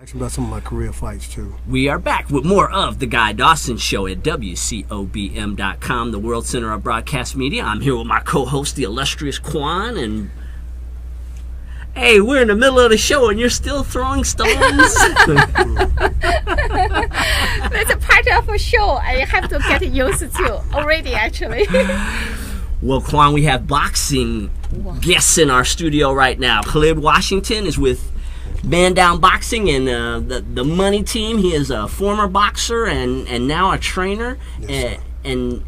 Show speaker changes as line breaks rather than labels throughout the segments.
Actually, about some of my career fights too.
We are back with more of The Guy Dawson Show at WCOBM.com, the World Center of Broadcast Media. I'm here with my co-host, the illustrious Quan, and hey, we're in the middle of the show and you're still throwing stones?
That's a part of a show. I have to get used to already, actually.
Well, Quan, we have boxing guests in our studio right now. Khalid Washington is with Man Down Boxing and the Money Team. He is a former boxer and now a trainer.
Yes,
and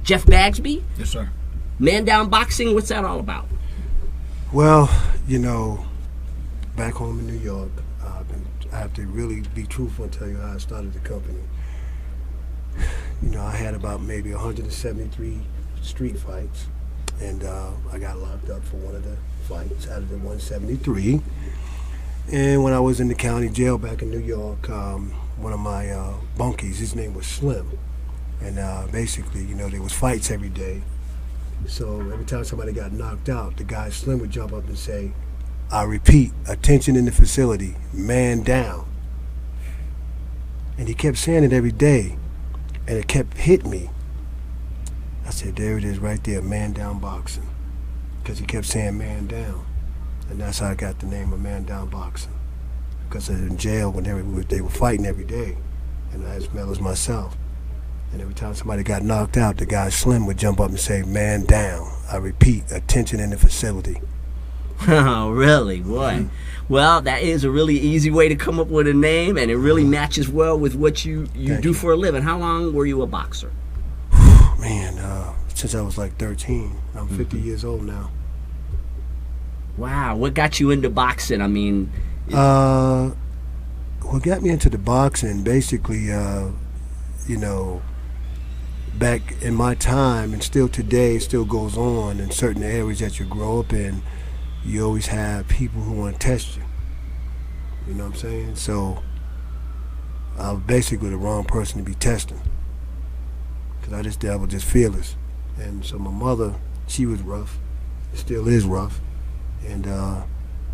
Jeff Bagsby.
Yes, sir.
Man Down Boxing, what's that all about?
Well, you know, back home in New York, I have to really be truthful and tell you how I started the company. You know, I had about maybe 173 street fights, and I got locked up for one of the fights out of the 173. And when I was in the county jail back in New York, one of my bunkies, his name was Slim, and basically, you know, there was fights every day. So every time somebody got knocked out, the guy Slim would jump up and say, I repeat, attention in the facility, man down. And he kept saying it every day, and it kept hitting me. I said, there it is right there, Man Down Boxing, because he kept saying man down. And that's how I got the name of Man Down Boxing, because in jail when they were fighting every day, and as well as myself. And every time somebody got knocked out, the guy Slim would jump up and say, man down. I repeat, attention in the facility.
Oh, really? Boy. Well, that is a really easy way to come up with a name, and it really matches well with what you do for a living. How long were you a boxer?
Man, since I was like 13. I'm 50 years old now.
Wow. What got you into boxing? I mean...
What got me into the boxing, basically, you know, back in my time, and still today, it still goes on in certain areas that you grow up in, you always have people who want to test you. You know what I'm saying? So I was basically the wrong person to be testing, because I was just fearless. And so my mother, she was rough, still is rough, and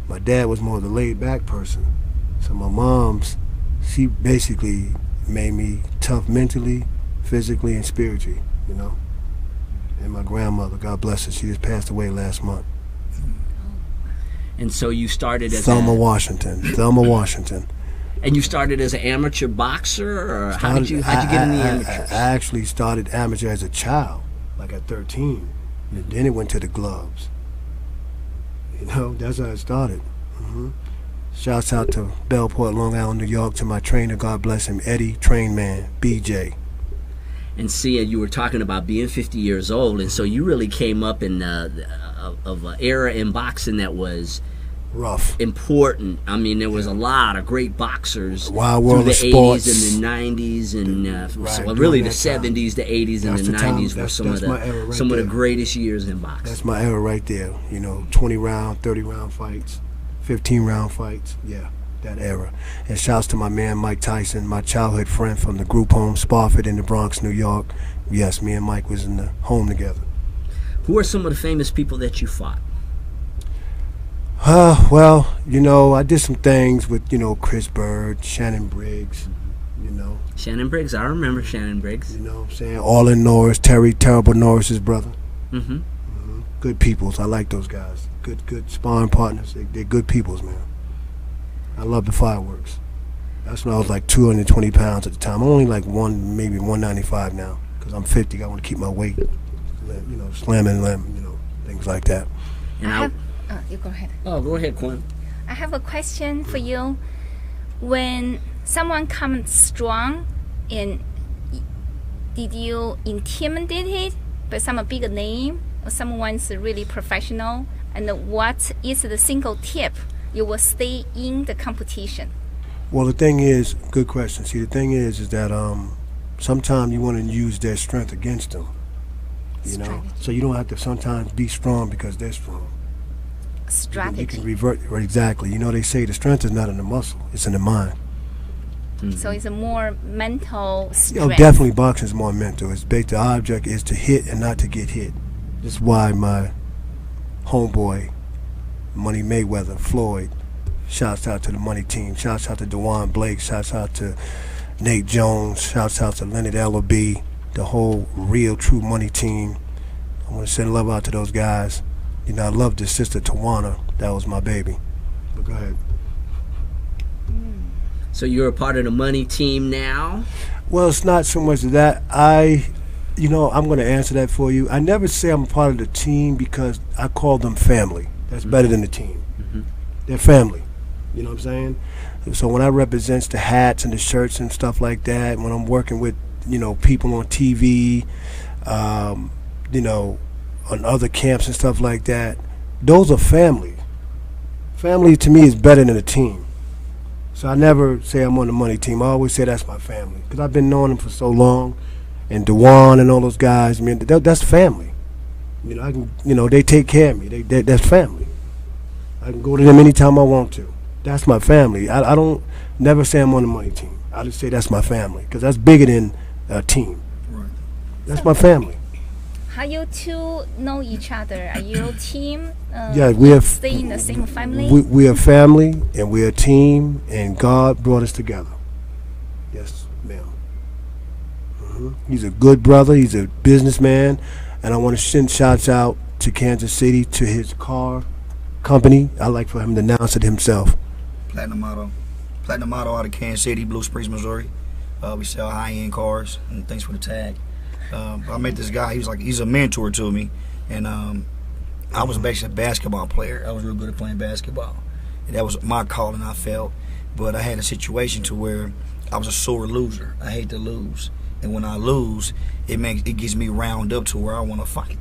my dad was more the laid-back person. So my mom's, she basically made me tough mentally, physically, and spiritually, you know. And my grandmother, God bless her, she just passed away last month.
And so you started as
Thelma Washington.
And you started as an amateur boxer, or how did you get in the amateurs?
I actually started amateur as a child, like at 13. And then it went to the gloves. You know, that's how it started. Shouts out to Bellport, Long Island, New York, to my trainer, God bless him, Eddie, Train Man, BJ.
And see, you were talking about being 50 years old, and so you really came up in of an era in boxing that was
rough,
important. I mean, there was a lot of great boxers
Wild world
through
of
the
sports.
80s and the 90s, and
right,
so really the
time.
70s, the 80s, and
That's
the
the time.
90s were
That's
some of the greatest years in boxing.
That's my era right there. You know, 20-round, 30-round fights, 15-round fights. Yeah, that era. And shouts to my man Mike Tyson, my childhood friend from the group home Spofford in the Bronx, New York. Yes, me and Mike was in the home together.
Who are some of the famous people that you fought?
Well, you know, I did some things with, you know, Chris Bird, Shannon Briggs, you know.
Shannon Briggs, I remember Shannon Briggs.
You know what I'm saying? Arlen Norris, Terry Terrible Norris's brother. Good peoples. I like those guys. Good sparring partners. They're good peoples, man. I love the fireworks. That's when I was like 220 pounds at the time. I'm only like maybe 195 now, because I'm 50. I want to keep my weight, you know, slamming, you know, things like that.
And
you go ahead.
Oh, go ahead, Quan.
I have a question for you. When someone comes strong, did you intimidate it by some big name or someone's really professional? And what is the single tip you will stay in the competition?
Well, the thing is, good question. See, the thing is that sometimes you want to use their strength against them. You know, so you don't have to sometimes be strong because they're strong.
Strategy.
You can revert, exactly. You know, they say the strength is not in the muscle, it's in the mind.
So it's a more mental strength.
Oh, definitely boxing is more mental. It's the object is to hit and not to get hit. That's why my homeboy, Money Mayweather, Floyd, Shouts out to the money team. Shouts out to Dewan Blake. Shouts out to Nate Jones. Shouts out to Leonard Ellaby, the whole real true money team. I want to send love out to those guys. You know, I love this sister Tawana. That was my baby. But go ahead.
So you're a part of the money team now?
Well, it's not so much that. I'm going to answer that for you. I never say I'm a part of the team because I call them family. That's better than the team.
Mm-hmm.
They're family. You know what I'm saying? So when I represent the hats and the shirts and stuff like that, when I'm working with, people on TV, on other camps and stuff like that, those are family. Family to me is better than a team. So I never say I'm on the money team. I always say that's my family because I've been knowing them for so long, and Dewan and all those guys. I mean, that's family. They take care of me. That's family. I can go to them anytime I want to. That's my family. I don't never say I'm on the money team. I just say that's my family because that's bigger than a team.
Right.
That's my family.
How you two know each other? Are you a team?
Yeah, we have
stay in the same family.
We are family and we're a team, and God brought us together. Yes, ma'am. He's a good brother. He's a businessman, and I want to send shouts out to Kansas City to his car company. I like for him to announce it himself.
Platinum Auto out of Kansas City, Blue Springs, Missouri. We sell high-end cars, and thanks for the tag. I met this guy. He's a mentor to me, and I was basically a basketball player. I was real good at playing basketball, and that was my calling, I felt. But I had a situation to where I was a sore loser. I hate to lose, and when I lose, it gets me round up to where I want to fight.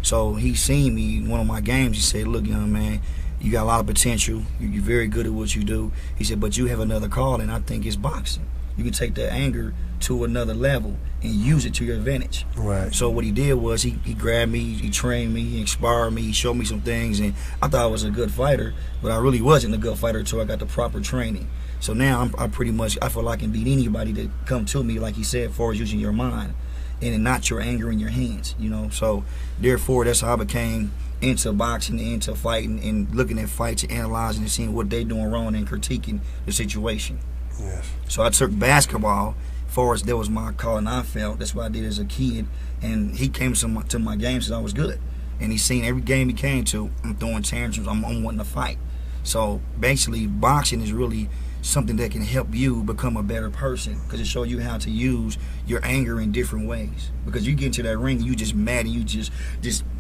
So he seen me in one of my games. He said, "Look, young man, you got a lot of potential. You're very good at what you do." He said, "But you have another call, and I think it's boxing. You can take that anger to another level and use it to your advantage."
Right.
So what he did was he grabbed me, he trained me, he inspired me, he showed me some things, and I thought I was a good fighter, but I really wasn't a good fighter until I got the proper training. So now I feel like I can beat anybody that come to me, like he said, as far as using your mind and not your anger in your hands. So therefore that's how I became into boxing, into fighting, and looking at fights and analyzing and seeing what they doing wrong and critiquing the situation.
Yes.
So I took basketball, as far as that was my call, and I felt that's what I did as a kid. And he came to my games and I was good. And he seen every game he came to, I'm throwing tantrums, I'm wanting to fight. So basically, boxing is really something that can help you become a better person because it shows you how to use your anger in different ways. Because you get into that ring and you just mad and you just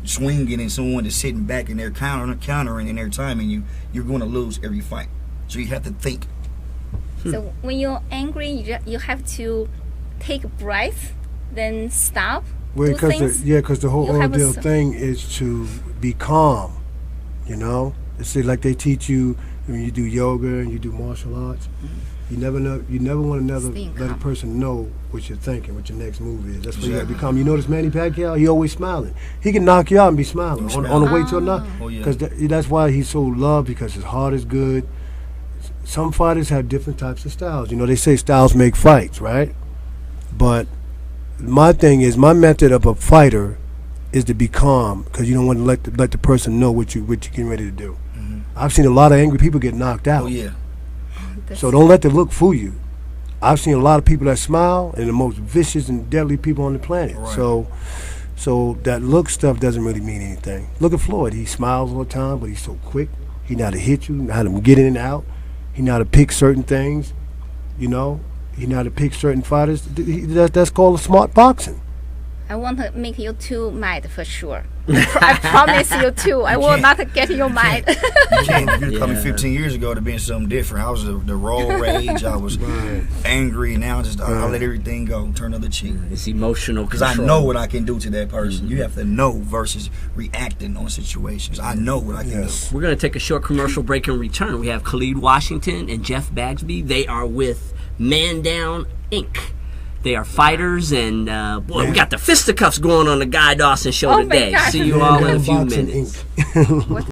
swinging, and someone is sitting back and they're countering and they're timing you're going to lose every fight. So you have to think.
So when you're angry, you have to take a breath, then stop.
Well, because the whole ordeal thing is to be calm. It's like they teach you when you do yoga and you do martial arts. You never want to let a person know what you're thinking, what your next move is. That's what you got to be calm. You notice Manny Pacquiao? He always smiling. He can knock you out and be smiling on the way to a knock. Because that's why he's so loved, because his heart is good. Some fighters have different types of styles. They say styles make fights, right? But my thing is, my method of a fighter is to be calm, because you don't want to let the person know what you're getting ready to do. Mm-hmm. I've seen a lot of angry people get knocked out.
Oh, yeah.
So don't let the look fool you. I've seen a lot of people that smile, and the most vicious and deadly people on the planet.
Right.
So that look stuff doesn't really mean anything. Look at Floyd. He smiles all the time, but he's so quick. He know how to hit you, know how to get in and out. He know how to pick certain things. He know how to pick certain fighters. That's called smart boxing.
I want to make you two mad for sure. I promise you two. I will not get you mad.
You can't. If you coming 15 years ago, to being something different. I was the raw rage. I was angry. Now I let everything go. Turn the other cheek.
It's emotional
because I know what I can do to that person. You have to know versus reacting on situations. I know what I can do.
We're going to take a short commercial break and return. We have Khalid Washington and Jeff Bagsby. They are with Man Down Inc. They are fighters, and boy, we got the fisticuffs going on the Guy Dawson show today. See you all in a few minutes.